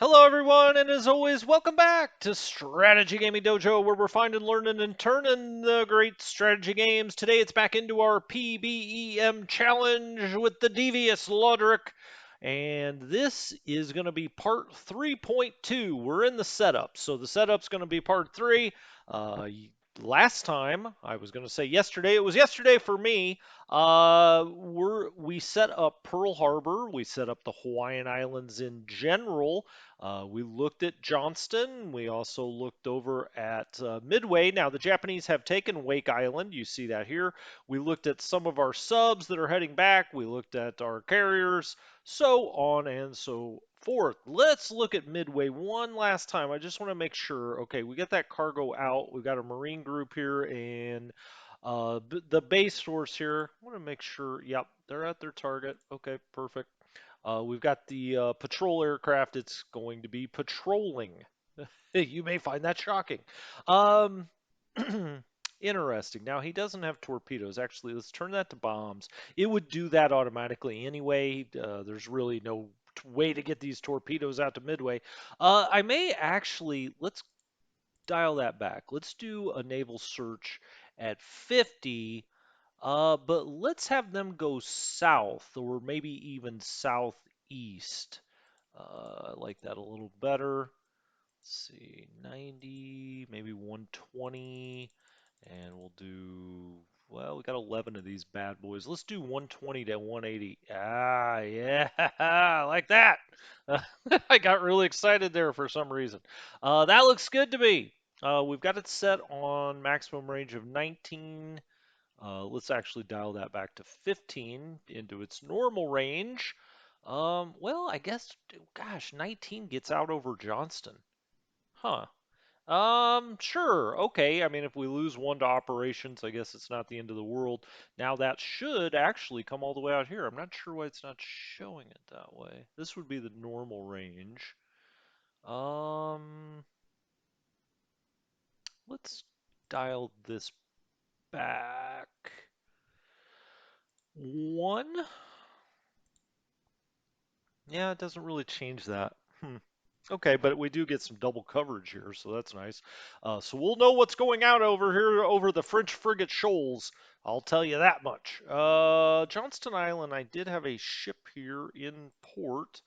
Hello, everyone, and as always, welcome back to Strategy Gaming Dojo, where we're finding, learning, and turning the great strategy games. Today, it's back into our PBEM challenge with the devious Lodric, and this is going to be part 3.2. We're in the setup, so the setup's going to be part 3. Uh, Last time, I was going to say yesterday, it was yesterday for me. We set up Pearl Harbor, we set up the Hawaiian Islands in general. We looked at Johnston. We also looked over at Midway. Now, the Japanese have taken Wake Island. You see that here. We looked at some of our subs that are heading back. We looked at our carriers, so on and so forth. Let's look at Midway one last time. I just want to make sure. Okay, we got that cargo out. We've got a Marine group here and the base force here. I want to make sure. Yep, they're at their target. Okay, perfect. We've got the patrol aircraft. It's going to be patrolling. You may find that shocking. Um, Interesting. Now, he doesn't have torpedoes. Actually, let's turn that to bombs. It would do that automatically anyway. There's really no way to get these torpedoes out to Midway. I may actually, let's dial that back. Let's do a naval search at 50, but let's have them go south or maybe even southeast. I like that a little better. Let's see, 90, maybe 120, and we'll do, well, we got 11 of these bad boys. Let's do 120 to 180. Ah, yeah, I like that. I got really excited there for some reason. That looks good to me. We've got it set on maximum range of 19. Let's actually dial that back to 15 into its normal range. Well, I guess, gosh, 19 gets out over Johnston. Huh. Sure. Okay. I mean, if we lose one to operations, I guess it's not the end of the world. Now that should actually come all the way out here. I'm not sure why it's not showing it that way. This would be the normal range. Um, let's dial this back. One. Yeah, it doesn't really change that. Okay, but we do get some double coverage here, so that's nice. So we'll know what's going out over here over the French frigate shoals. I'll tell you that much. Johnston Island, I did have a ship here in port.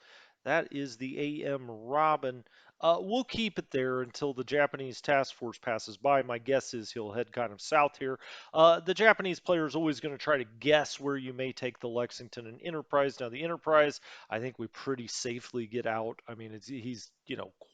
That is the AM Robin. We'll keep it there until the Japanese task force passes by. My guess is he'll head kind of south here. The Japanese player is always going to try to guess where you may take the Lexington and Enterprise. Now, the Enterprise, I think we pretty safely get out. I mean, he's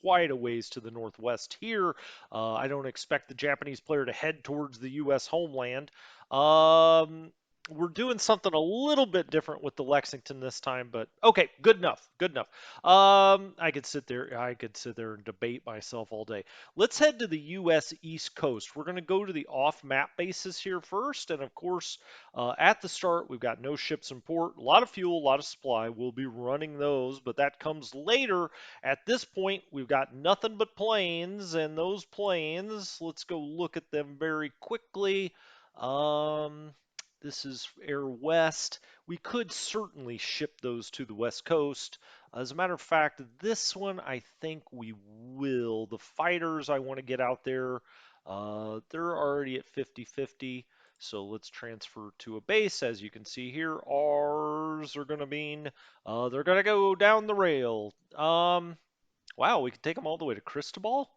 quite a ways to the northwest here. I don't expect the Japanese player to head towards the U.S. homeland. Um, we're doing something a little bit different with the Lexington this time, but okay, good enough, good enough. I could sit there and debate myself all day. Let's head to the U.S. East Coast. We're going to go to the off-map bases here first, and of course, at the start, we've got no ships in port, a lot of fuel, a lot of supply. We'll be running those, but that comes later. At this point, we've got nothing but planes, and those planes, let's go look at them very quickly. Um, this is Air West. We could certainly ship those to the West Coast. As a matter of fact, this one I think we will. The fighters I want to get out there, they're already at 50-50. So let's transfer to a base. As you can see here, ours are going to mean they're going to go down the rail. Wow, we can take them all the way to Cristobal?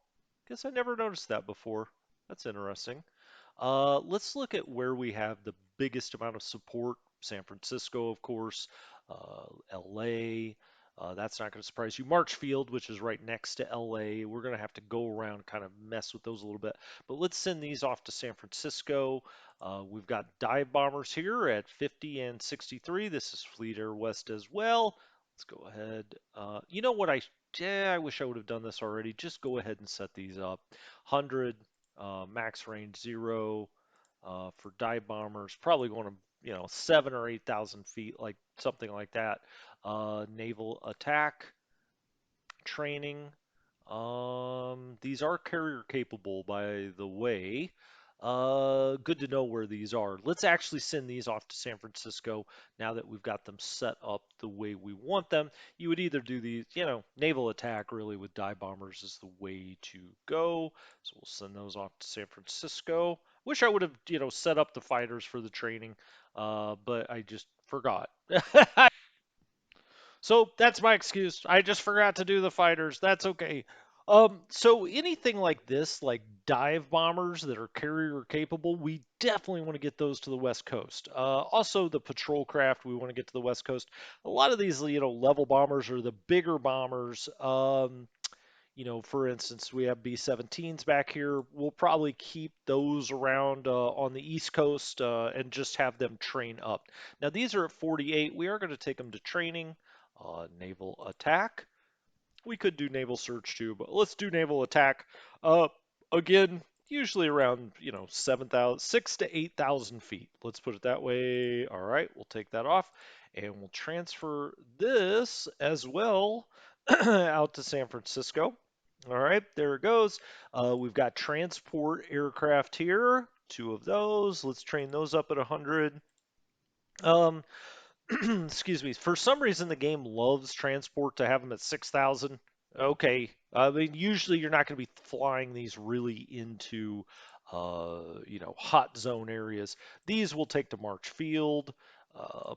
Guess I never noticed that before. That's interesting. Let's look at where we have the biggest amount of support. San Francisco, of course, LA. That's not going to surprise you. Marchfield, which is right next to LA. We're going to have to go around, kind of mess with those a little bit. But let's send these off to San Francisco. We've got dive bombers here at 50 and 63. This is Fleet Air West as well. Let's go ahead. You know what? I wish I would have done this already. Just go ahead and set these up. 100, max range 0 for dive bombers. Probably going to 7 or 8,000 feet, like something like that. Naval attack training. These are carrier capable, by the way. Good to know where these are. Let's actually send these off to San Francisco now that we've got them set up the way we want them. You would either do these, naval attack really with dive bombers is the way to go. So we'll send those off to San Francisco. Wish I would have, set up the fighters for the training, but I just forgot. So that's my excuse. I just forgot to do the fighters. That's okay. So anything like this, like dive bombers that are carrier capable, we definitely want to get those to the West Coast. Also, the patrol craft, we want to get to the West Coast. A lot of these, level bombers are the bigger bombers. For instance, we have B-17s back here. We'll probably keep those around on the East Coast and just have them train up. Now, these are at 48. We are going to take them to training, naval attack. We could do naval search too, but let's do naval attack. Uh, Again, usually around 7,000, 6 to 8,000 feet. Let's put it that way. All right, we'll take that off, and we'll transfer this as well out to San Francisco. All right, there it goes. We've got transport aircraft here, two of those. Let's train those up at 100. Um, excuse me. For some reason, the game loves transport to have them at 6,000. Okay. I mean, usually you're not going to be flying these really into, hot zone areas. These will take to March Field.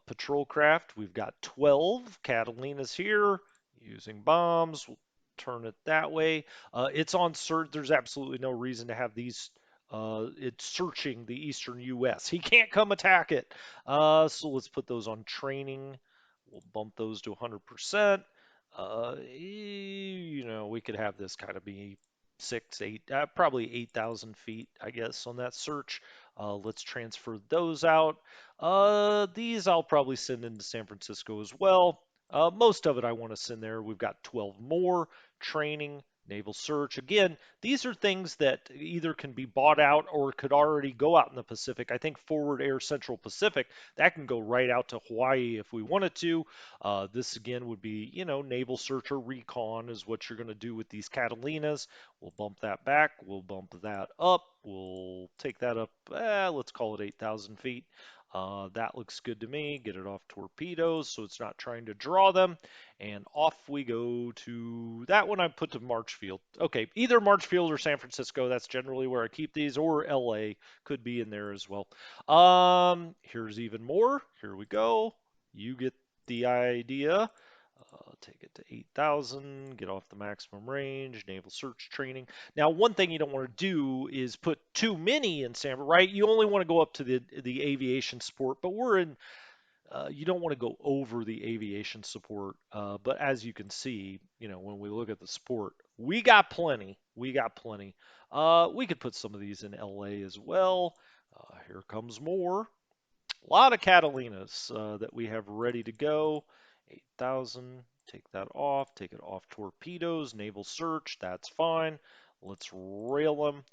Patrol craft, we've got 12 Catalinas here using bombs. We'll turn it that way. It's on search. There's absolutely no reason to have these. It's searching the eastern U.S. He can't come attack it. So let's put those on training. We'll bump those to 100%. We could have this kind of be 8, probably 8,000 feet, I guess, on that search. Let's transfer those out. These I'll probably send into San Francisco as well. Most of it I want to send there. We've got 12 more training, naval search. Again, these are things that either can be bought out or could already go out in the Pacific. I think Forward Air Central Pacific, that can go right out to Hawaii if we wanted to. This again would be, naval search or recon is what you're going to do with these Catalinas. We'll bump that back. We'll bump that up. We'll take that up, let's call it 8,000 feet. That looks good to me. Get it off torpedoes so it's not trying to draw them. And off we go to that one I put to Marchfield. Okay, either Marchfield or San Francisco. That's generally where I keep these, or LA could be in there as well. Here's even more. Here we go. You get the idea. Take it to 8,000, get off the maximum range, naval search training. Now, one thing you don't want to do is put too many in San, right? You only want to go up to the aviation support, but you don't want to go over the aviation support. But as you can see, when we look at the support, we got plenty. We got plenty. We could put some of these in LA as well. Here comes more. A lot of Catalinas that we have ready to go. 8,000. Take that off. Take it off torpedoes. Naval search. That's fine. Let's rail them.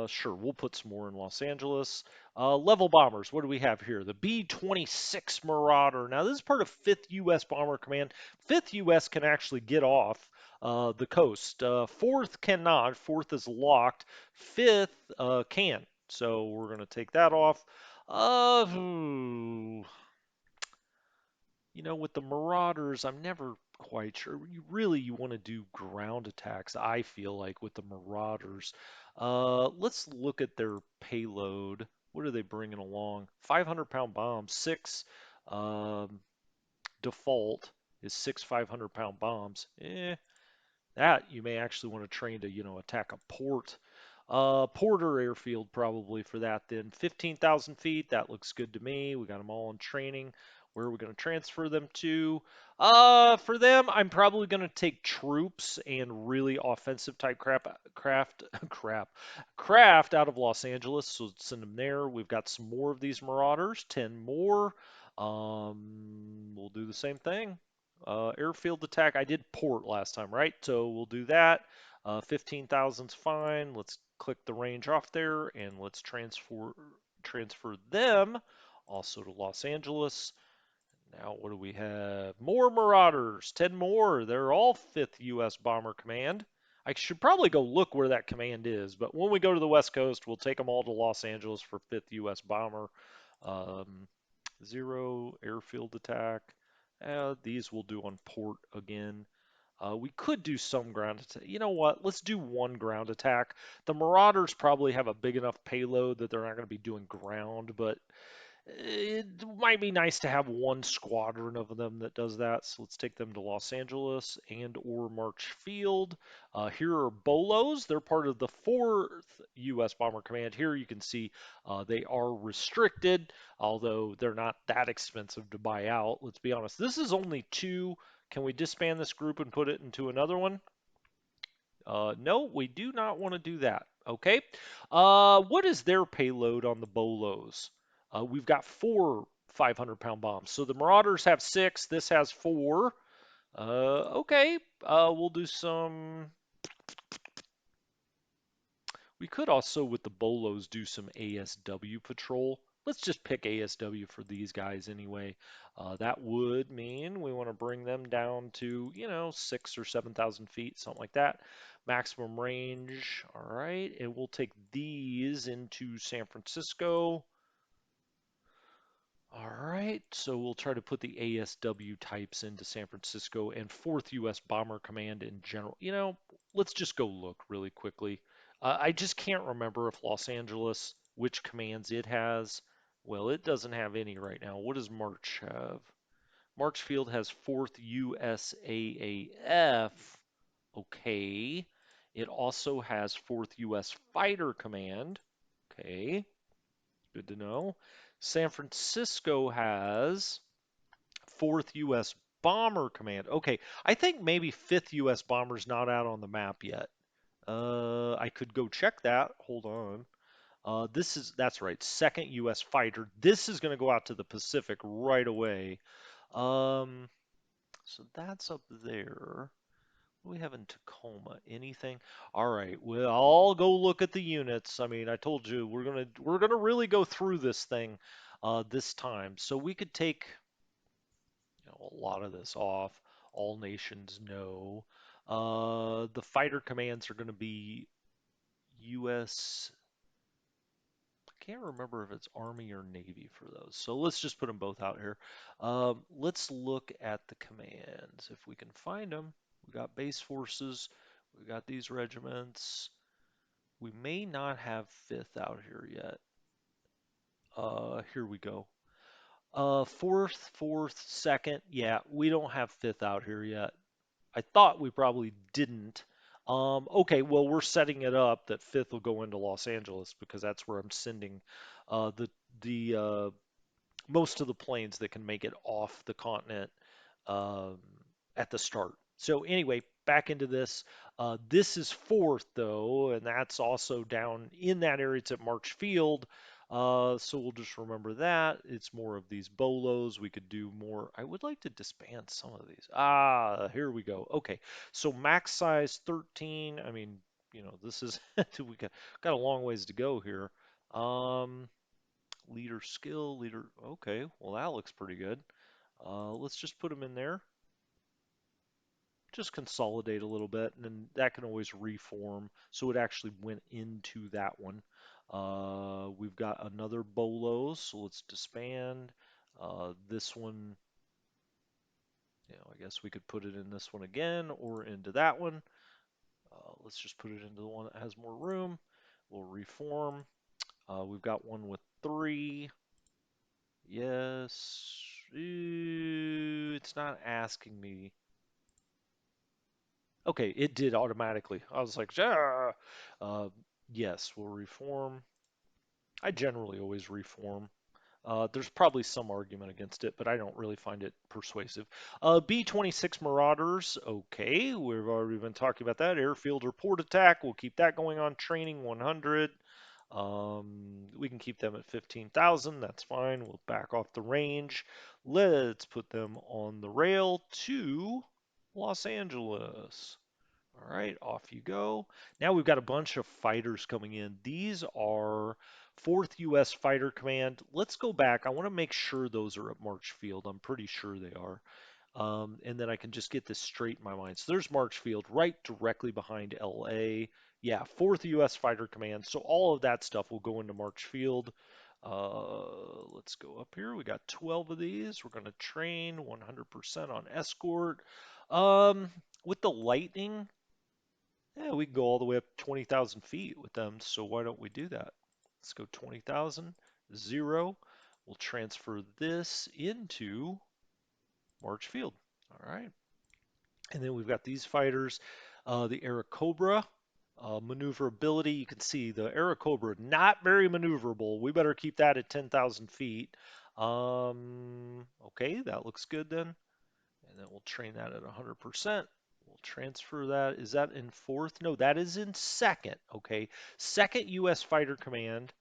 Sure, we'll put some more in Los Angeles. Level bombers. What do we have here? The B-26 Marauder. Now, this is part of 5th U.S. Bomber Command. 5th U.S. can actually get off the coast. 4th cannot. 4th is locked. 5th can. So we're going to take that off. With the Marauders, I'm never quite sure. You want to do ground attacks, I feel like, with the Marauders. Let's look at their payload. What are they bringing along? 500-pound bombs, six um, default is six 500-pound bombs. That you may actually want to train to, attack a port. Porter Airfield probably for that then. 15,000 feet, that looks good to me. We got them all in training. Where are we going to transfer them to? For them, I'm probably going to take troops and really offensive type craft out of Los Angeles. So send them there. We've got some more of these Marauders, 10 more. We'll do the same thing. Airfield attack. I did port last time, right? So we'll do that. 15,000's fine. Let's click the range off there and let's transfer them also to Los Angeles. Now, what do we have? More Marauders, 10 more. They're all 5th U.S. Bomber Command. I should probably go look where that command is, but when we go to the West Coast, we'll take them all to Los Angeles for 5th U.S. Bomber. Um, 0 airfield attack. These we'll do on port again. We could do some ground attack. You know what? Let's do one ground attack. The Marauders probably have a big enough payload that they're not going to be doing ground, but it might be nice to have one squadron of them that does that. So let's take them to Los Angeles and or March Field. Here are Bolos. They're part of the 4th U.S. Bomber Command. Here you can see they are restricted, although they're not that expensive to buy out. Let's be honest. This is only 2. Can we disband this group and put it into another one? No, we do not want to do that. Okay. What is their payload on the Bolos? We've got 4 500-pound bombs. So the Marauders have 6. This has 4. Okay. We'll do some. We could also, with the Bolos, do some ASW patrol. Let's just pick ASW for these guys anyway. That would mean we want to bring them down to, 6 or 7,000 feet, something like that. Maximum range. All right. And we'll take these into San Francisco. All right, so we'll try to put the ASW types into San Francisco and 4th U.S. Bomber Command in general. Let's just go look really quickly. I just can't remember if Los Angeles, which commands it has. Well, it doesn't have any right now. What does March have? March Field has 4th USAAF. Okay. It also has 4th U.S. Fighter Command. Okay. Good to know. San Francisco has 4th U.S. Bomber Command. Okay, I think maybe 5th U.S. Bomber's not out on the map yet. I could go check that. Hold on. That's right, 2nd U.S. Fighter. This is going to go out to the Pacific right away. Um, so that's up there. What do we have in Tacoma? Anything? All right. Well, I'll go look at the units. I mean, I told you we're gonna really go through this thing this time. So we could take a lot of this off. All nations know. The fighter commands are going to be U.S. I can't remember if it's Army or Navy for those. So let's just put them both out here. Let's look at the commands if we can find them. We got base forces. We got these regiments. We may not have 5th out here yet. Here we go. 4th, 2nd. Yeah, we don't have 5th out here yet. I thought we probably didn't. Okay, well, we're setting it up that 5th will go into Los Angeles because that's where I'm sending uh, the the most of the planes that can make it off the continent um, at the start. So anyway, back into this. This is 4th though, and that's also down in that area. It's at March Field. So we'll just remember that. It's more of these bolos. We could do more. I would like to disband some of these. Here we go. Okay, so max size 13. I mean, this is we got a long ways to go here. Um, Leader skill, leader. Okay, well that looks pretty good. Let's just put them in there. Just consolidate a little bit, and then that can always reform. So it actually went into that one. We've got another Bolo, so let's disband. This one, I guess we could put it in this one again or into that one. Let's just put it into the one that has more room. We'll reform. We've got one with 3. Yes. It's not asking me. Okay, it did automatically. I was like, yeah. Uh, yes, we'll reform. I generally always reform. There's probably some argument against it, but I don't really find it persuasive. B-26 Marauders. Okay, we've already been talking about that. Airfield or port attack. We'll keep that going on. Training 100. We can keep them at 15,000. That's fine. We'll back off the range. Let's put them on the rail to Los Angeles. All right, off you go. Now we've got a bunch of fighters coming in. These are 4th U.S. Fighter Command. Let's go back. I want to make sure those are at March Field. I'm pretty sure they are. And then I can just get this straight in my mind. So there's Marchfield right directly behind LA. Yeah, 4th U.S. Fighter Command. So all of that stuff will go into Marchfield. Let's go up here. We got 12 of these. We're going to train 100% on escort. Um, with the Lightning, yeah, we can go all the way up 20,000 feet with them. So why don't we do that? Let's go 20,000, 0. We'll transfer this into Marchfield. All right. And then we've got these fighters, the Airacobra, maneuverability. You can see the Airacobra not very maneuverable. We better keep that at 10,000 feet. Okay, that looks good then. And then we'll train that at 100%. We'll transfer that. Is that in 4th? No, that is in 2nd. Okay, 2nd U.S. Fighter Command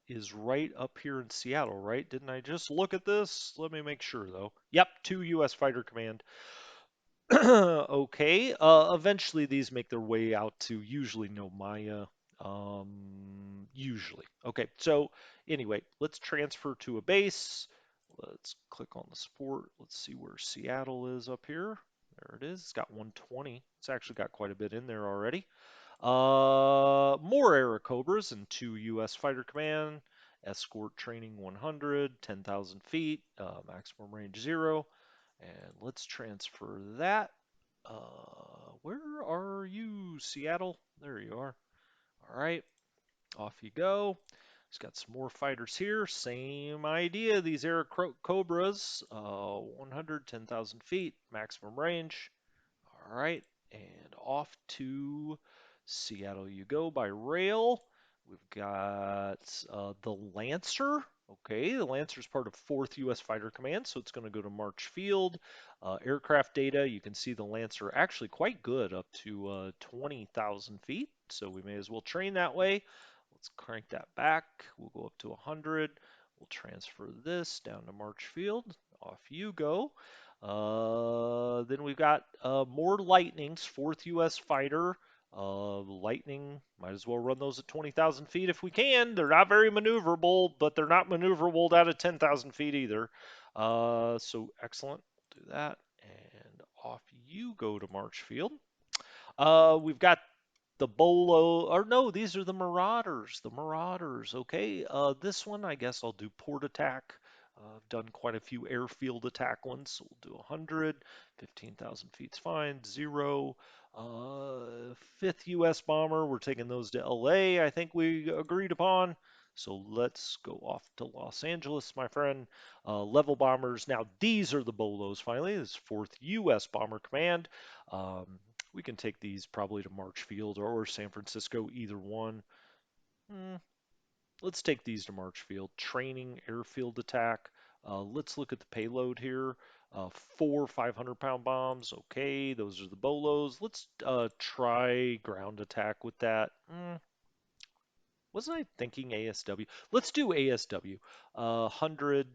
is right up here in Seattle, right? Didn't I just look at this? Let me make sure though. Yep, 2 U.S. Fighter Command. Okay. Eventually these make their way out to usually Nomaya. Usually. Okay. So anyway, let's transfer to a base. Let's click on the sport. Let's see where Seattle is up here. There it is. It's got 120. It's actually got quite a bit in there already. More Airacobras and 2 U.S. Fighter Command. Escort training 100, 10,000 feet, maximum range 0. And let's transfer that. Where are you, Seattle? There you are. All right, off you go. It's got some more fighters here. Same idea. These Airacobras, 100, 10,000 feet, maximum range. All right, and off to Seattle you go by rail. We've got the Lancer. Okay, the Lancer is part of 4th U.S. Fighter Command, so it's going to go to Marchfield. Aircraft data, you can see the Lancer actually quite good up to 20,000 feet, so we may as well train that way. Let's crank that back. We'll go up to 100. We'll transfer this down to Marchfield. Off you go. Then we've got more Lightnings, 4th U.S. Fighter. Lightning, might as well run those at 20,000 feet if we can. They're not very maneuverable, but they're not maneuverable out of 10,000 feet either. So excellent. We'll do that. And off you go to Marchfield. We've got the Bolo, or no, these are the Marauders. The Marauders, okay. This one, I guess I'll do port attack. I've done quite a few airfield attack ones, so we'll do 100. 15,000 feet's fine. 0. 5th U.S. bomber, we're taking those to LA, I think we agreed upon. So let's go off to Los Angeles, my friend. Level bombers. Now, these are the Bolos finally. This is 4th U.S. Bomber Command. We can take these probably to Marchfield or San Francisco, either one. Hmm, let's take these to Marchfield. Training airfield attack. Let's look at the payload here. 4 500-pound bombs. Okay, those are the Bolos. Let's try ground attack with that. Wasn't I thinking ASW? Let's do ASW. 100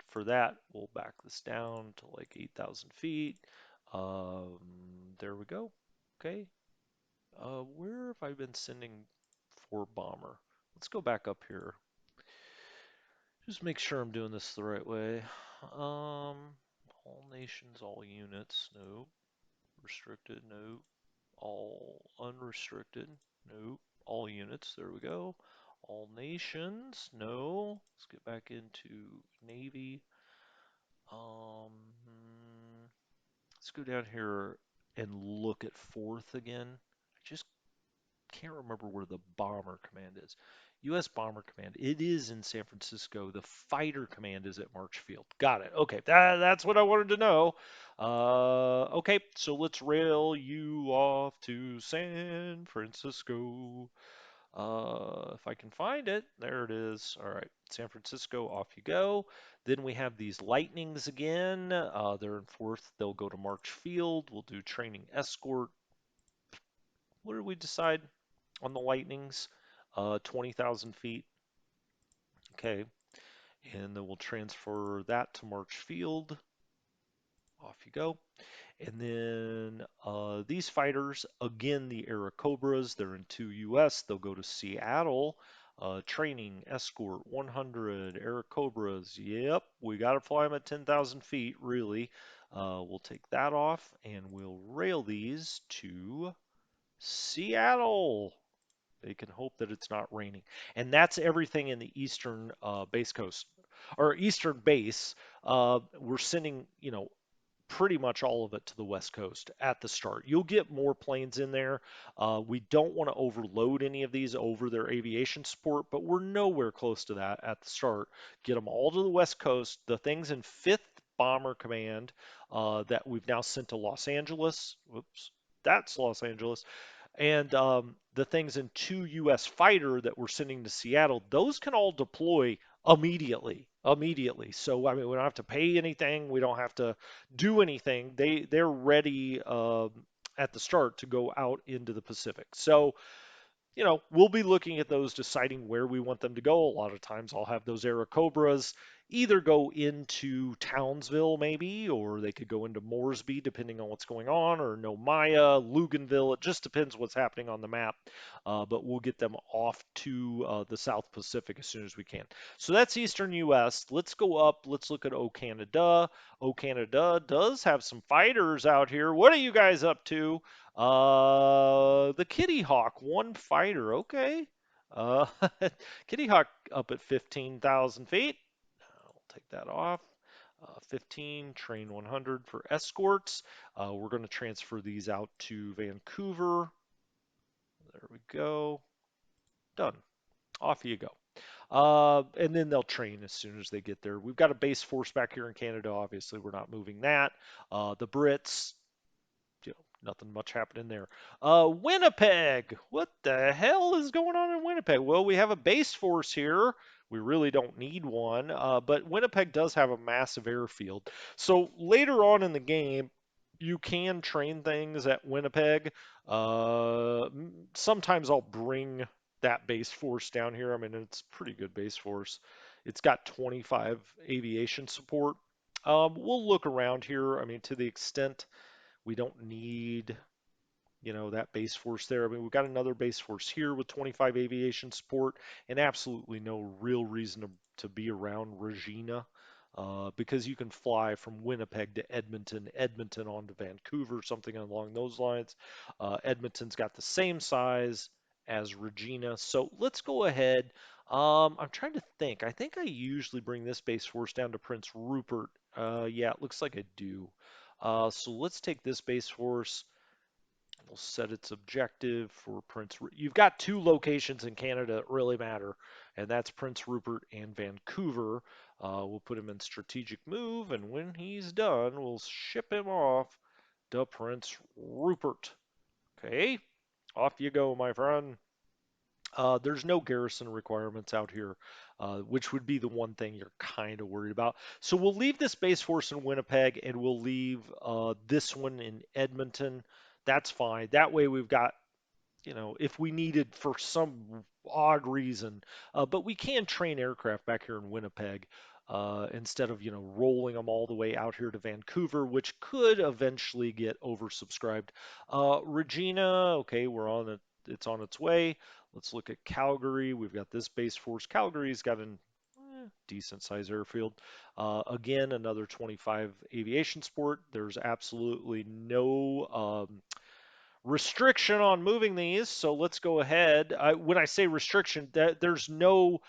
for that. We'll back this down to like 8,000 feet. There we go. Okay, where have I been sending for bomber? Let's go back up here. Just make sure I'm doing this the right way. All nations, all units, no. Restricted, no. All unrestricted, no. All units, there we go. All nations, no. Let's get back into Navy. Um, let's go down here and look at 4th again. I just can't remember where the Bomber Command is. U.S. Bomber Command. It is in San Francisco. The Fighter Command is at Marchfield. Got it. Okay, that's what I wanted to know. Okay, so let's rail you off to San Francisco. If I can find it, there it is. All right, San Francisco, off you go. Then we have these Lightnings again. They're in 4th. They'll go to Marchfield. We'll do training escort. What did we decide on the Lightnings? 20,000 feet. Okay. And then we'll transfer that to Marchfield. Off you go. And then these fighters, again, the Airacobras, they're in 2 US. They'll go to Seattle. Training, escort, 100, Airacobras. Yep, we got to fly them at 10,000 feet, really. We'll take that off and we'll rail these to Seattle. They can hope that it's not raining. And that's everything in the eastern base coast or eastern base. We're sending, pretty much all of it to the West Coast at the start. You'll get more planes in there. We don't want to overload any of these over their aviation support, but we're nowhere close to that at the start. Get them all to the West Coast. The things in 5th Bomber Command that we've now sent to Los Angeles. Whoops, that's Los Angeles. And the things in 2 U.S. fighter that we're sending to Seattle, those can all deploy immediately. Immediately. So I mean, we don't have to pay anything. We don't have to do anything. They're ready at the start to go out into the Pacific. So we'll be looking at those, deciding where we want them to go. A lot of times I'll have those Airacobras either go into Townsville, maybe, or they could go into Moresby, depending on what's going on, or Nomaya, Luganville. It just depends what's happening on the map. But we'll get them off to the South Pacific as soon as we can. So that's Eastern U.S. Let's go up. Let's look at O Canada. O Canada does have some fighters out here. What are you guys up to? The Kitty Hawk, one fighter. Okay. Uh, Kitty Hawk up at 15,000 feet. I'll take that off. 15, train 100 for escorts. We're going to transfer these out to Vancouver. There we go. Done. Off you go. And then they'll train as soon as they get there. We've got a base force back here in Canada. Obviously, we're not moving that. The Brits, nothing much happening there. Winnipeg. What the hell is going on in Winnipeg? Well, we have a base force here. We really don't need one, but Winnipeg does have a massive airfield. So later on in the game, you can train things at Winnipeg. Sometimes I'll bring that base force down here. I mean, it's a pretty good base force. It's got 25 aviation support. We'll look around here. I mean, to the extent we don't need, that base force there. I mean, we've got another base force here with 25 aviation support and absolutely no real reason to be around Regina because you can fly from Winnipeg to Edmonton, Edmonton on to Vancouver, something along those lines. Edmonton's got the same size as Regina. So let's go ahead. I'm trying to think. I think I usually bring this base force down to Prince Rupert. Yeah, it looks like I do. So let's take this base force. We'll set its objective for You've got two locations in Canada that really matter, and that's Prince Rupert and Vancouver. We'll put him in strategic move, and when he's done, we'll ship him off to Prince Rupert. Okay, off you go, my friend. There's no garrison requirements out here, which would be the one thing you're kind of worried about. So we'll leave this base force in Winnipeg and we'll leave this one in Edmonton. That's fine. That way we've got, if we needed for some odd reason, but we can train aircraft back here in Winnipeg instead of, rolling them all the way out here to Vancouver, which could eventually get oversubscribed. Regina, okay, we're on it. It's on its way. Let's look at Calgary. We've got this base force. Calgary's got an decent size airfield. Again, another 25 aviation sport. There's absolutely no restriction on moving these. So let's go ahead. When I say restriction, there's no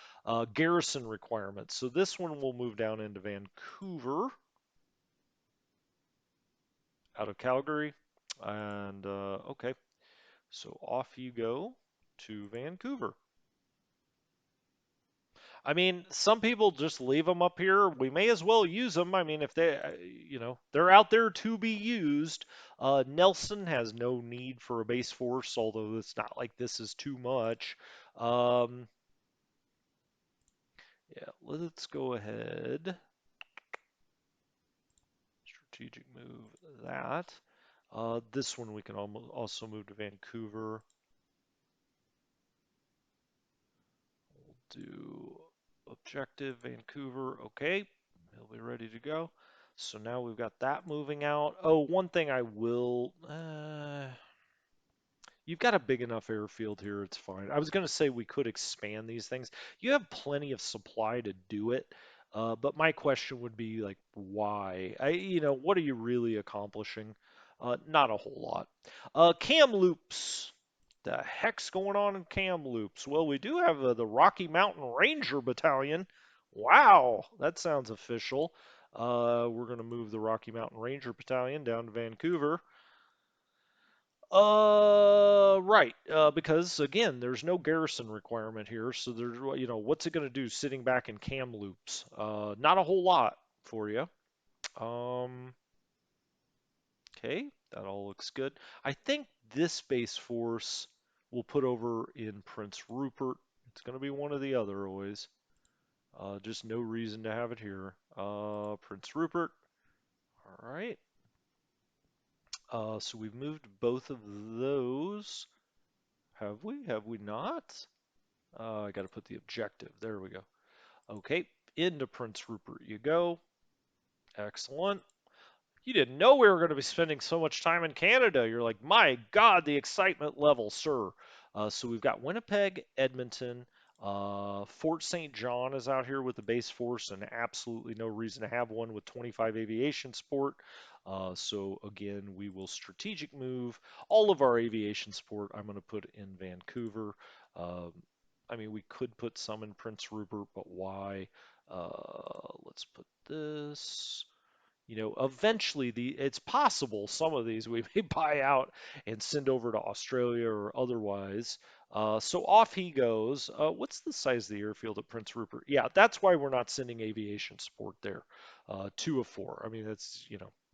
garrison requirements. So this one will move down into Vancouver out of Calgary. And okay, so off you go to Vancouver. I mean, some people just leave them up here. We may as well use them. I mean, if they're out there to be used. Nelson has no need for a base force, although it's not like this is too much. Um, yeah, let's go ahead. Strategic move that. This one we can also move to Vancouver. We'll do objective Vancouver. Okay, he'll be ready to go. So now we've got that moving out. Oh, one thing I will. You've got a big enough airfield here, it's fine. I was going to say we could expand these things. You have plenty of supply to do it, but my question would be like, why? What are you really accomplishing? Not a whole lot. Kamloops. The heck's going on in Kamloops? Well, we do have the Rocky Mountain Ranger Battalion. Wow, that sounds official. We're going to move the Rocky Mountain Ranger Battalion down to Vancouver. Right. Because again, there's no garrison requirement here, so what's it going to do sitting back in Kamloops? Not a whole lot for you. Um, okay, that all looks good. I think this space force will put over in Prince Rupert. It's going to be one of the other always. Just no reason to have it here. Prince Rupert. All right. So we've moved both of those. Have we? Have we not? I got to put the objective. There we go. Okay, into Prince Rupert you go. Excellent. You didn't know we were going to be spending so much time in Canada. You're like, my God, the excitement level, sir. So we've got Winnipeg, Edmonton, Fort St. John is out here with the base force, and absolutely no reason to have one with 25 aviation support. So again, we will strategic move all of our aviation support. I'm going to put in Vancouver. Um, I mean, we could put some in Prince Rupert, but why? Let's put this. Eventually it's possible some of these we may buy out and send over to Australia or otherwise. So off he goes. What's the size of the airfield at Prince Rupert? Yeah, that's why we're not sending aviation support there. 2 of 4. I mean, it's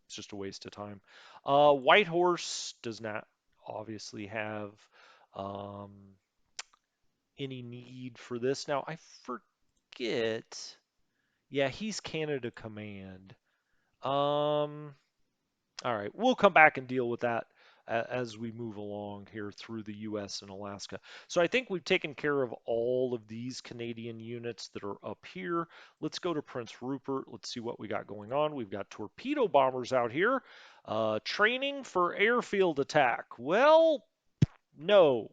just a waste of time. Whitehorse does not obviously have um, any need for this. Now, I forget. Yeah, he's Canada Command. Um, all right, we'll come back and deal with that as we move along here through the US and Alaska. So I think we've taken care of all of these Canadian units that are up here. Let's go to Prince Rupert. Let's see what we got going on. We've got torpedo bombers out here. Training for airfield attack. Well, no.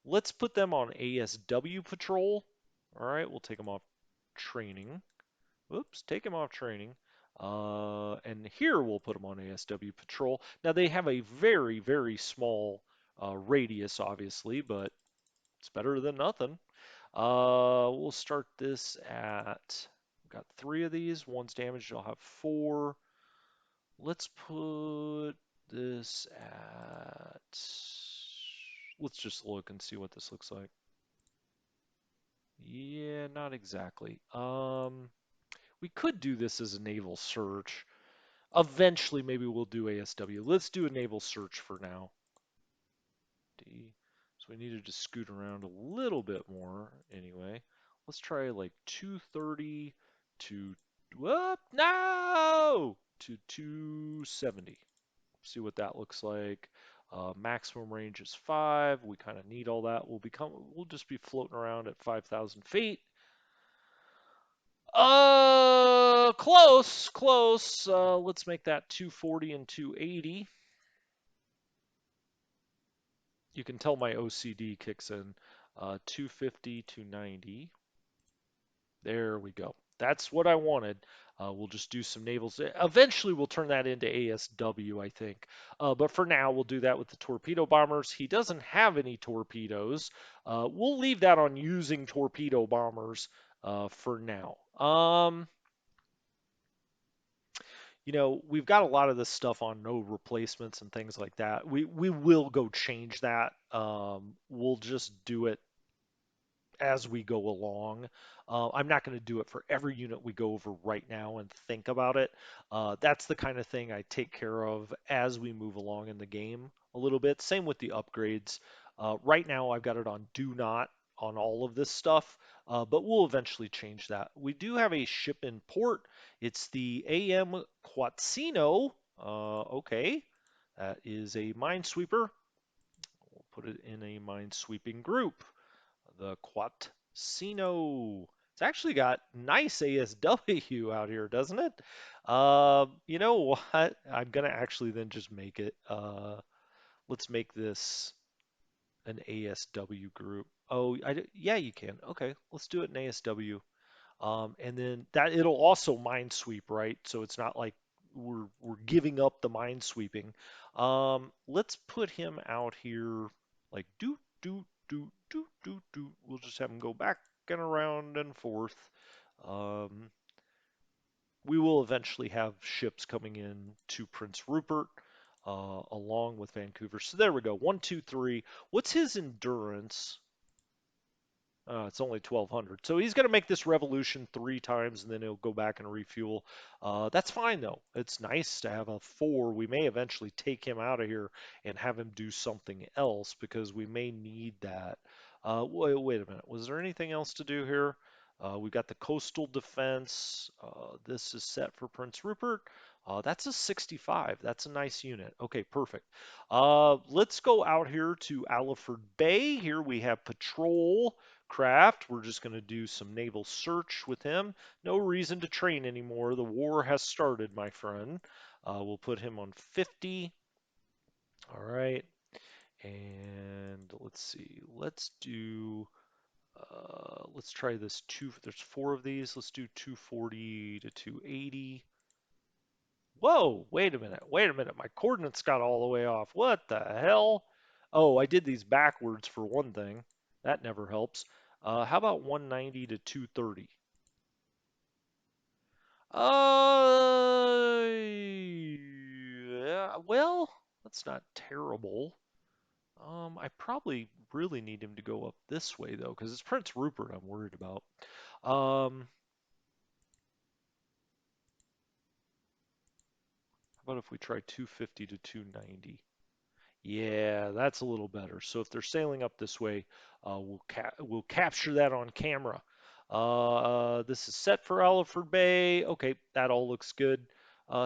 Let's put them on ASW patrol. All right, we'll take them off training. Whoops, take him off training. And here we'll put them on ASW patrol. Now they have a very, very small radius, obviously, but it's better than nothing. We'll start this at, we've got 3 of these. One's damaged, I'll have 4. Let's put this at, let's just look and see what this looks like. Yeah, not exactly. We could do this as a naval search. Eventually, maybe we'll do ASW. Let's do a naval search for now. D. So we needed to scoot around a little bit more anyway. Let's try like 230 to, whoop, no! To 270. See what that looks like. Maximum range is 5. We kind of need all that. We'll just be floating around at 5,000 feet. Close, close. Let's make that 240 and 280. You can tell my OCD kicks in. 250, 290. There we go. That's what I wanted. We'll just do some navals. Eventually, we'll turn that into ASW, I think. But for now, we'll do that with the torpedo bombers. He doesn't have any torpedoes. We'll leave that on using torpedo bombers for now. We've got a lot of this stuff on no replacements and things like that. We will go change that. We'll just do it as we go along. I'm not going to do it for every unit we go over right now and think about it. That's the kind of thing I take care of as we move along in the game a little bit. Same with the upgrades. Right now, I've got it on do not on all of this stuff, but we'll eventually change that. We do have a ship in port. It's the AM Quatsino. Okay, that is a minesweeper. We'll put it in a minesweeping group. The Quatsino. It's actually got nice ASW out here, doesn't it? You know what? I'm gonna actually then just make it. Let's make this an ASW group. Oh, yeah, you can. Okay, let's do it in ASW. And then that it'll also minesweep, right? So it's not like we're giving up the minesweeping. Let's put him out here like do. We'll just have him go back and around and forth. Um, we will eventually have ships coming in to Prince Rupert, along with Vancouver. So there we go. One, two, three. What's his endurance? It's only 1200. So he's going to make this revolution 3 times and then he'll go back and refuel. That's fine though. It's nice to have a 4. We may eventually take him out of here and have him do something else because we may need that. Wait a minute. Was there anything else to do here? We've got the coastal defense. This is set for Prince Rupert. That's a 65. That's a nice unit. Okay, perfect. Let's go out here to Aliford Bay. Here we have patrol craft. We're just going to do some naval search with him. No reason to train anymore. The war has started, my friend. We'll put him on 50. All right. And let's see. Let's try this there's 4 of these. Let's do 240 to 280. Whoa, wait a minute. Wait a minute. My coordinates got all the way off. What the hell? Oh, I did these backwards for one thing. That never helps. How about 190 to 230? Yeah, well, that's not terrible. I probably really need him to go up this way though, because it's Prince Rupert I'm worried about. How about if we try 250 to 290? Yeah, that's a little better. So if they're sailing up this way, we'll capture that on camera. This is set for Aliford Bay. Okay, that all looks good.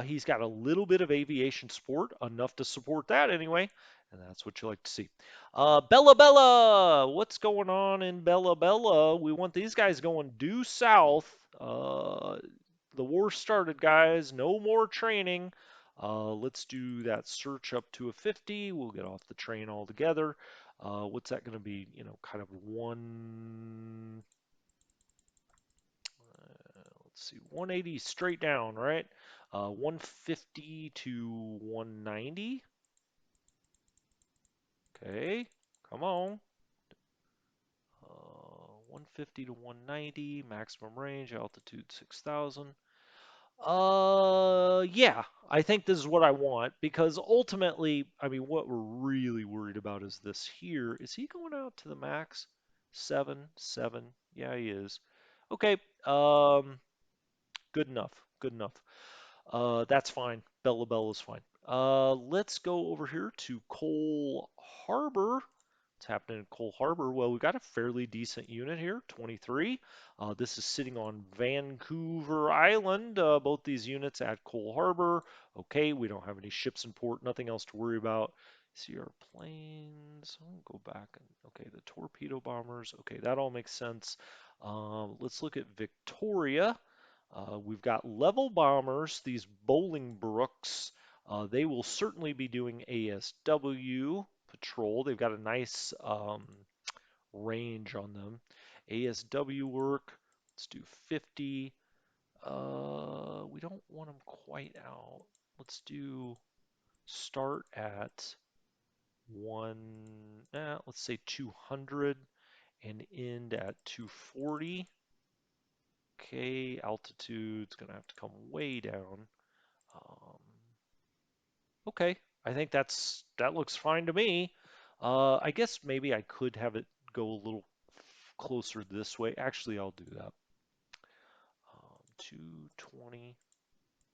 He's got a little bit of aviation support, enough to support that anyway, and that's what you like to see. Bella Bella, what's going on in Bella Bella? We want these guys going due south. The war started, guys. No more training. Let's do that search up to a 50. We'll get off the train altogether. What's that going to be? Kind of let's see, 180 straight down, right? 150 to 190. Okay, come on. 150 to 190, maximum range, altitude 6,000. Yeah, I think this is what I want because ultimately, I mean, what we're really worried about is this here. Is he going out to the max? 7, 7. Yeah, he is. Okay, good enough. Good enough. That's fine. Bella Bella's fine. Let's go over here to Cole Harbor. What's happening in Cole Harbor? Well, we got a fairly decent unit here, 23. This is sitting on Vancouver Island. Both these units at Cole Harbor. Okay, we don't have any ships in port, nothing else to worry about. See our planes. I'll go back and okay, the torpedo bombers. Okay, that all makes sense. Let's look at Victoria. We've got level bombers, these Bolingbrookes. They will certainly be doing ASW patrol. They've got a nice range on them. ASW work, let's do 50. We don't want them quite out. Let's do start at let's say 200 and end at 240. Okay, altitude's gonna have to come way down. Um, okay, I think that looks fine to me. I guess maybe I could have it go a little closer this way. Actually, I'll do that. 220,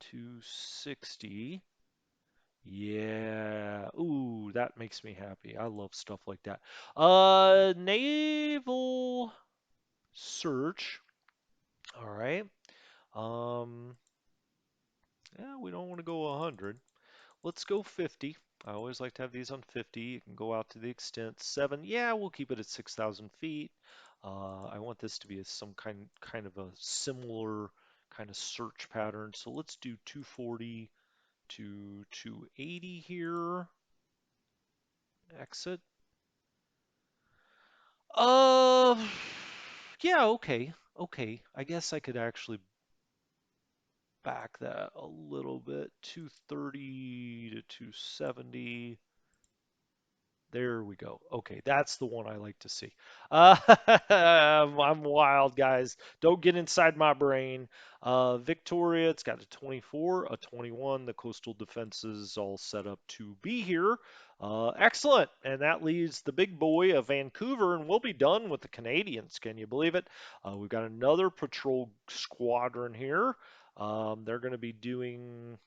260. Yeah. Ooh, that makes me happy. I love stuff like that. Naval search. All right. Um, yeah, we don't want to go 100. Let's go 50. I always like to have these on 50. You can go out to the extent 7. Yeah, we'll keep it at 6,000 feet. I want this to be some kind of a similar kind of search pattern. So let's do 240 to 280 here. Exit. Uh, yeah, okay. Okay. I guess I could actually back that a little bit. 230 to 270. There we go. Okay, that's the one I like to see. Uh, I'm wild, guys. Don't get inside my brain. Victoria, it's got a 24, a 21. The coastal defenses all set up to be here. Excellent. And that leaves the big boy of Vancouver, and we'll be done with the Canadians. Can you believe it? We've got another patrol squadron here. They're going to be doing.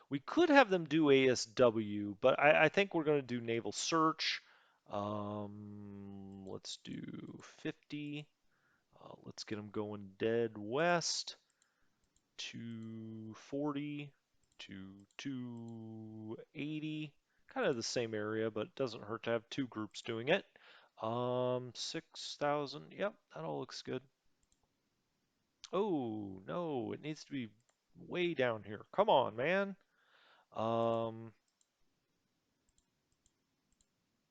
We could have them do ASW, but I think we're going to do naval search. Let's do 50. Let's get them going dead west to 40 to 280. Kind of the same area, but it doesn't hurt to have two groups doing it. 6,000. Yep, that all looks good. Oh, no, it needs to be way down here. Come on, man. Um,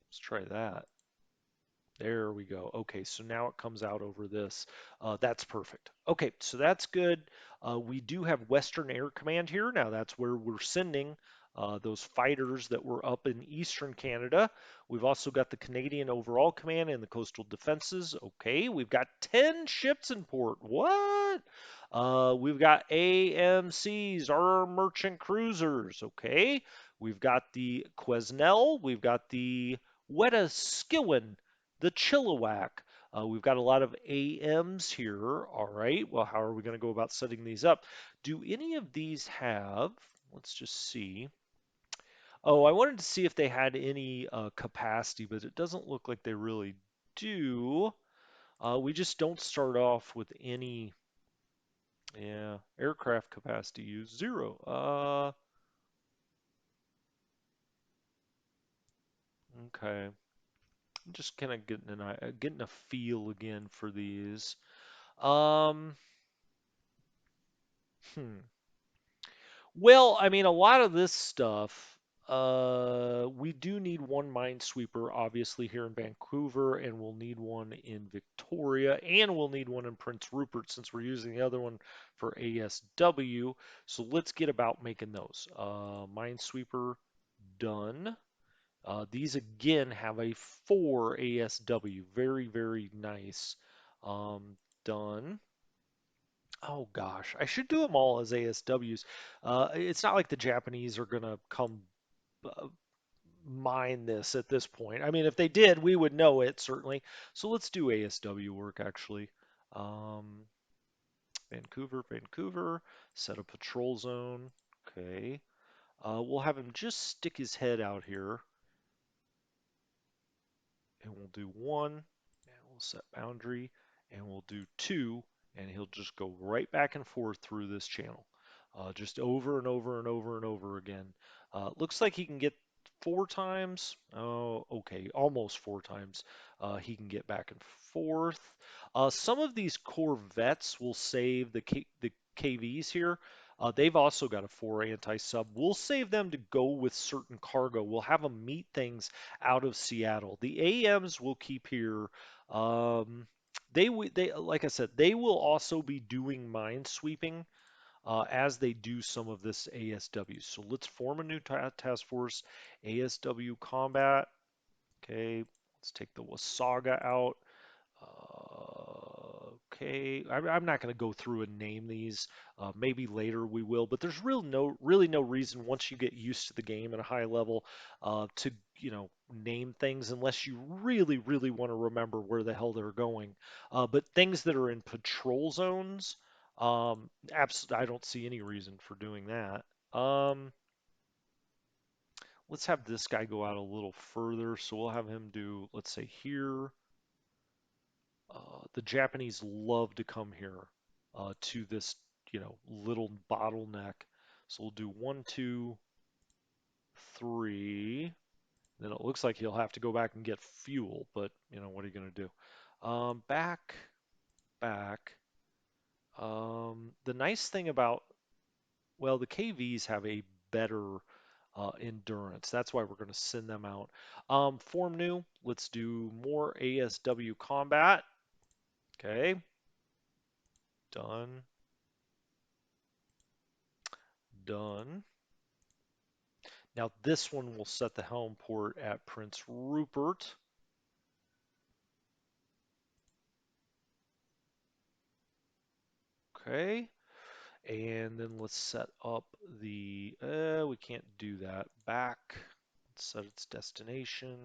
let's try that. There we go. Okay, so now it comes out over this. That's perfect. Okay, so that's good. We do have Western Air Command here. Now that's where we're sending those fighters that were up in Eastern Canada. We've also got the Canadian Overall Command and the Coastal Defenses. Okay, we've got 10 ships in port. What? We've got AMCs, our merchant cruisers. Okay, we've got the Quesnel. We've got the Wetaskiwin, the Chilliwack. We've got a lot of AMs here. All right. Well, how are we going to go about setting these up? Do any of these have, let's just see. Oh, I wanted to see if they had any capacity, but it doesn't look like they really do. We just don't start off with any, yeah, aircraft capacity use, zero. Okay. I'm just kind of getting a feel again for these. Um, hmm. Well, I mean, a lot of this stuff, we do need one minesweeper, obviously, here in Vancouver, and we'll need one in Victoria, and we'll need one in Prince Rupert since we're using the other one for ASW. So let's get about making those. Minesweeper, done. These again have a 4 ASW. Very, very nice. Done. Oh gosh, I should do them all as ASWs. It's not like the Japanese are gonna come uh, mine this at this point. I mean, if they did, we would know it certainly. So let's do ASW work actually. Um, Vancouver, Vancouver, set a patrol zone. Okay. We'll have him just stick his head out here, and we'll do one, and we'll set boundary, and we'll do two, and he'll just go right back and forth through this channel, just over and over and over and over again. Looks like he can get 4 times. Oh, okay, almost 4 times. He can get back and forth. Some of these Corvettes will save the KVs here. They've also got a 4 anti-sub. We'll save them to go with certain cargo. We'll have them meet things out of Seattle. The AMs will keep here. Um, they like I said, they will also be doing mine sweeping as they do some of this ASW. So let's form a new task force, ASW combat. Okay, let's take the Wasaga out. Okay, I'm not going to go through and name these. Maybe later we will, but there's really no reason once you get used to the game at a high level to name things unless you really want to remember where the hell they're going. But things that are in patrol zones, I don't see any reason for doing that. Let's have this guy go out a little further. So we'll have him do, let's say here. The Japanese love to come here to this, little bottleneck. So we'll do 1, 2, 3. Then it looks like he'll have to go back and get fuel, but what are you going to do? Back. The nice thing about, well, the KVs have a better endurance. That's why we're going to send them out. Form new. Let's do more ASW combat. Okay, done, done. Now this one will set the helm port at Prince Rupert. Okay, and then let's set up we can't do that. Back, let's set its destination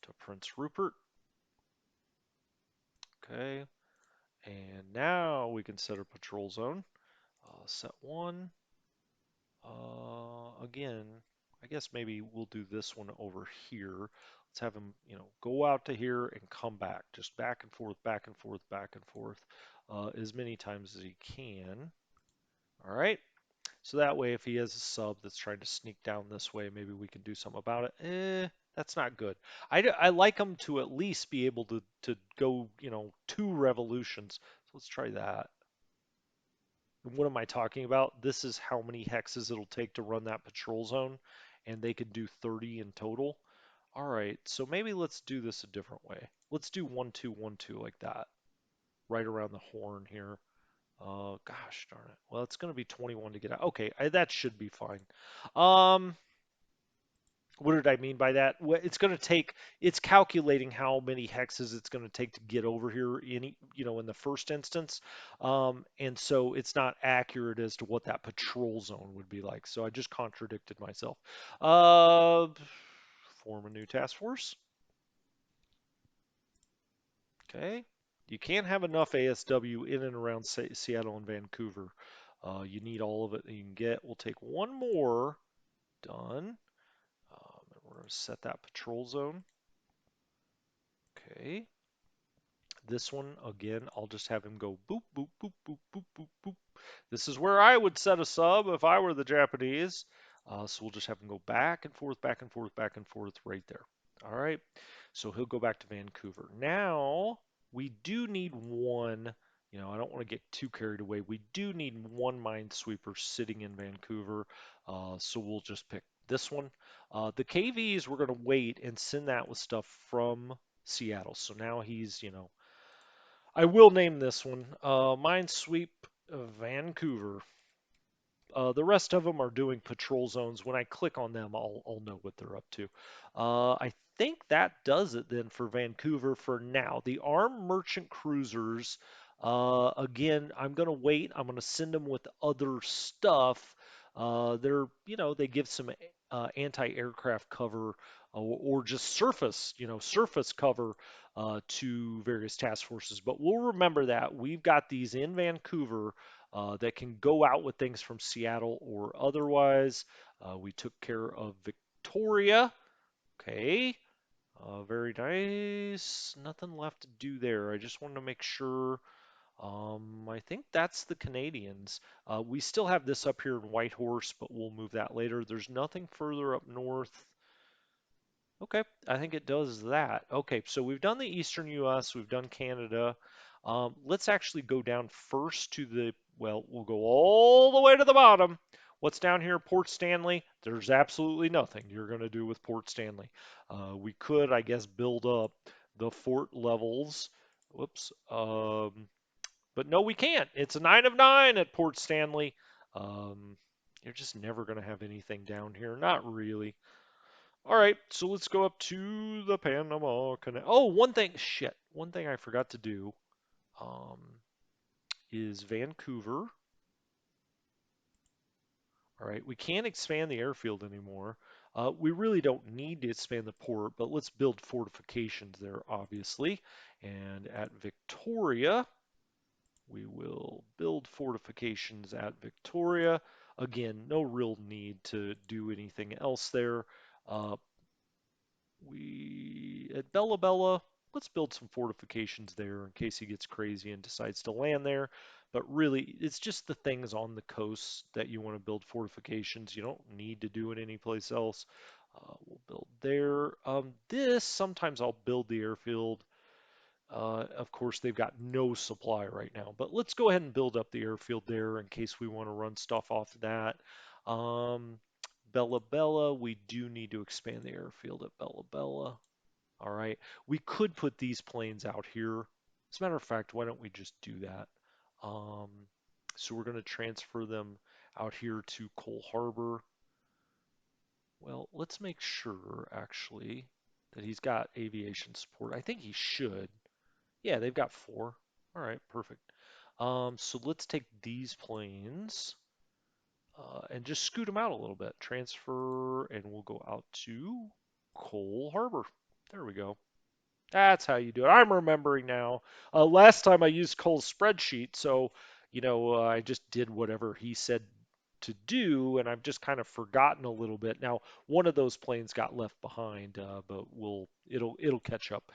to Prince Rupert. Okay, and now we can set a patrol zone. Set one. Again, I guess maybe we'll do this one over here. Let's have him, go out to here and come back, just back and forth, back and forth, back and forth, as many times as he can. All right. So that way, if he has a sub that's trying to sneak down this way, maybe we can do something about it. That's not good. I like him to at least be able to go, 2 revolutions. So let's try that. What am I talking about? This is how many hexes it'll take to run that patrol zone, and they could do 30 in total. All right, so maybe let's do this a different way. Let's do 1 2 1 2 like that, right around the horn here. Gosh darn it. Well, it's going to be 21 to get out. Okay, that should be fine. Um, what did I mean by that? It's going to take, it's calculating how many hexes it's going to take to get over here in the first instance. And so it's not accurate as to what that patrol zone would be like. So I just contradicted myself. Uh, Form a new task force. Okay. You can't have enough ASW in and around Seattle and Vancouver. You need all of it that you can get. We'll take one more. Done. And we're going to set that patrol zone. Okay. This one, again, I'll just have him go boop, boop, boop, boop, boop, boop, boop. This is where I would set a sub if I were the Japanese. So we'll just have him go back and forth, back and forth, back and forth right there. All right. So he'll go back to Vancouver. Now, we do need one. I don't want to get too carried away. We do need one minesweeper sitting in Vancouver. So we'll just pick this one. The KVs, we're going to wait and send that with stuff from Seattle. So now he's, I will name this one Minesweep Vancouver. The rest of them are doing patrol zones. When I click on them, I'll know what they're up to. I think that does it then for Vancouver for now. The armed merchant cruisers, again, I'm going to wait. I'm going to send them with other stuff. They give some anti-aircraft cover or just surface cover to various task forces. But we'll remember that we've got these in Vancouver that can go out with things from Seattle or otherwise. We took care of Victoria. Okay. Very nice. Nothing left to do there. I just wanted to make sure. I think that's the Canadians. We still have this up here in Whitehorse, but we'll move that later. There's nothing further up north. Okay, I think it does that. Okay, so we've done the Eastern US, we've done Canada. Let's actually go down first to we'll go all the way to the bottom. What's down here, Port Stanley? There's absolutely nothing you're going to do with Port Stanley. We could, I guess, build up the fort levels. Whoops. But no, we can't. It's a 9 of 9 at Port Stanley. Um, you're just never going to have anything down here. Not really. All right, so let's go up to the Panama Canal. Oh, one thing I forgot to do um, is Vancouver. All right, we can't expand the airfield anymore. We really don't need to expand the port, but let's build fortifications there, obviously. And at Victoria, we will build fortifications at Victoria. Again, no real need to do anything else there. Uh, We at Bella Bella, let's build some fortifications there in case he gets crazy and decides to land there. But really, it's just the things on the coast that you want to build fortifications. You don't need to do it anyplace else. We'll build there. This sometimes I'll build the airfield. Of course, they've got no supply right now, but let's go ahead and build up the airfield there in case we want to run stuff off of that. Um, Bella Bella, we do need to expand the airfield at Bella Bella. All right. We could put these planes out here. As a matter of fact, why don't we just do that? Um, so we're going to transfer them out here to Cole Harbor. Well, let's make sure actually that he's got aviation support. I think he should. Yeah, they've got four. All right, perfect. So let's take these planes and just scoot them out a little bit. Transfer, and we'll go out to Cole Harbor. There we go. That's how you do it. I'm remembering now. Last time I used Cole's spreadsheet, so I just did whatever he said to do, and I've just kind of forgotten a little bit. Now, one of those planes got left behind, but it'll catch up.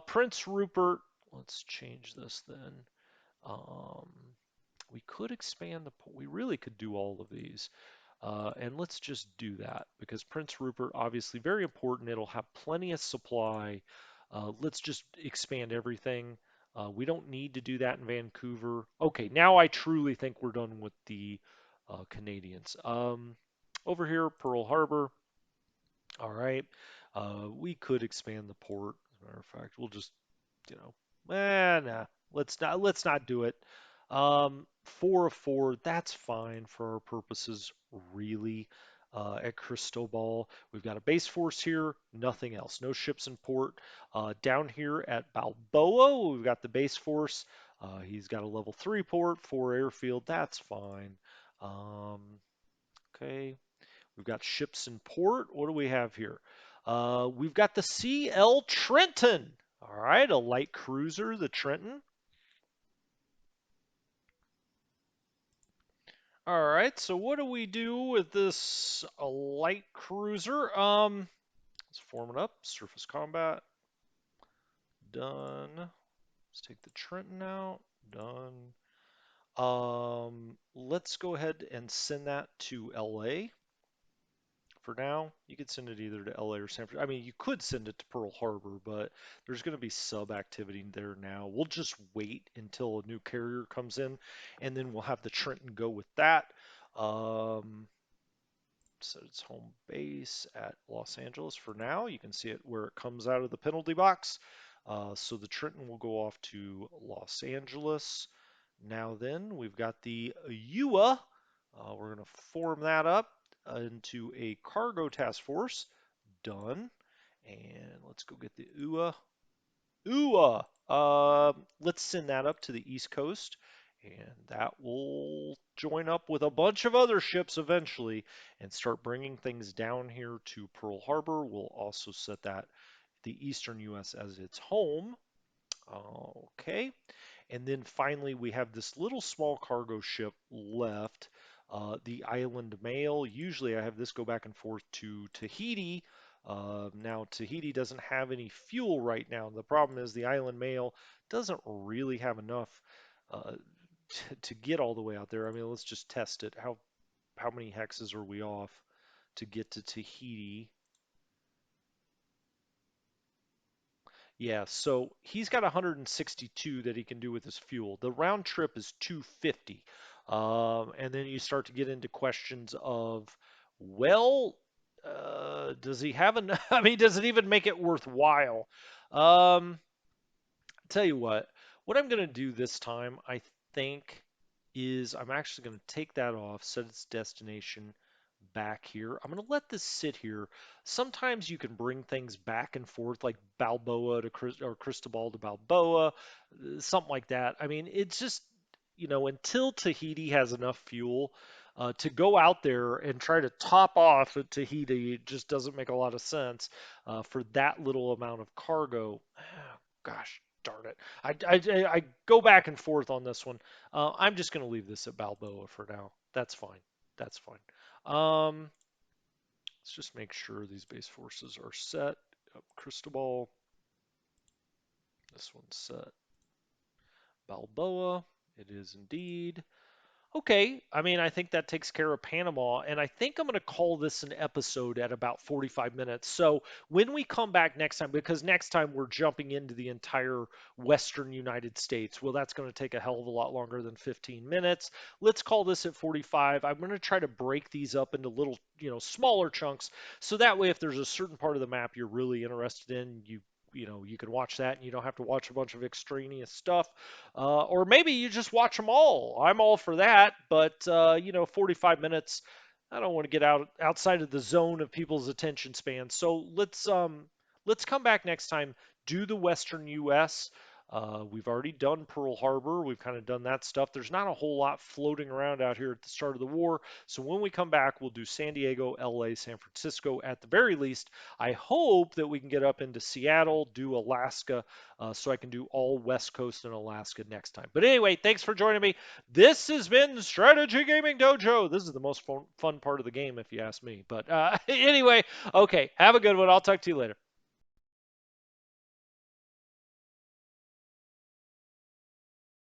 Prince Rupert. Let's change this then. Um, we could expand the. We really could do all of these. And let's just do that because Prince Rupert, obviously very important. It'll have plenty of supply. Let's just expand everything. We don't need to do that in Vancouver. Okay, now I truly think we're done with the Canadians. Over here, Pearl Harbor. All right. We could expand the port. As a matter of fact, we'll just you know, nah, let's not do it. 4 of 4, that's fine for our purposes, really. At Cristobal, we've got a base force here, nothing else, no ships in port. Down here at Balboa, we've got the base force. He's got a level 3 port, 4 airfield, that's fine. Um, okay, we've got ships in port. What do we have here? We've got the CL Trenton. All right, a light cruiser, the Trenton. All right, so what do we do with this light cruiser? Let's form it up. Surface combat. Done. Let's take the Trenton out. Done. Let's go ahead and send that to LA. For now, you could send it either to LA or San Francisco. I mean, you could send it to Pearl Harbor, but there's going to be sub activity there now. We'll just wait until a new carrier comes in, and then we'll have the Trenton go with that. Um, Set its home base at Los Angeles for now. You can see it where it comes out of the penalty box. So the Trenton will go off to Los Angeles. Now then, we've got the UA. We're going to form that up into a cargo task force. Done. And let's go get the UA. UA. Let's send that up to the East Coast, and that will join up with a bunch of other ships eventually and start bringing things down here to Pearl Harbor. We'll also set that the Eastern U.S. as its home. Okay. And then finally, we have this little small cargo ship left, the Island Mail. Usually, I have this go back and forth to Tahiti. Now, Tahiti doesn't have any fuel right now. The problem is the Island Mail doesn't really have enough uh, to get all the way out there. I mean, let's just test it. How many hexes are we off to get to Tahiti? Yeah, so he's got 162 that he can do with his fuel. The round trip is 250. And then you start to get into questions of, well, does he have enough? I mean, does it even make it worthwhile? Um, Tell you what I'm going to do this time, I think, is I'm actually going to take that off, set its destination back here. I'm going to let this sit here. Sometimes you can bring things back and forth, like Balboa to or Cristobal to Balboa, something like that. I mean, it's just, until Tahiti has enough fuel to go out there and try to top off at Tahiti, it just doesn't make a lot of sense for that little amount of cargo. Gosh darn it. I go back and forth on this one. I'm just going to leave this at Balboa for now. That's fine. That's fine. Let's just make sure these base forces are set. Cristobal. This one's set. Balboa. It is indeed. Okay, I mean, I think that takes care of Panama, and I think I'm going to call this an episode at about 45 minutes. So when we come back next time, because next time we're jumping into the entire Western United States, well, that's going to take a hell of a lot longer than 15 minutes. Let's call this at 45. I'm going to try to break these up into little, smaller chunks, so that way, if there's a certain part of the map you're really interested in, you can watch that and you don't have to watch a bunch of extraneous stuff. Or maybe you just watch them all. I'm all for that, but 45 minutes. I don't want to get outside of the zone of people's attention span. So let's come back next time. Do the Western U.S. We've already done Pearl Harbor. We've kind of done that stuff. There's not a whole lot floating around out here at the start of the war. So when we come back, we'll do San Diego, LA, San Francisco at the very least. I hope that we can get up into Seattle, do Alaska, so I can do all West Coast and Alaska next time. But anyway, thanks for joining me. This has been Strategy Gaming Dojo. This is the most fun part of the game, if you ask me. But anyway, okay, have a good one. I'll talk to you later.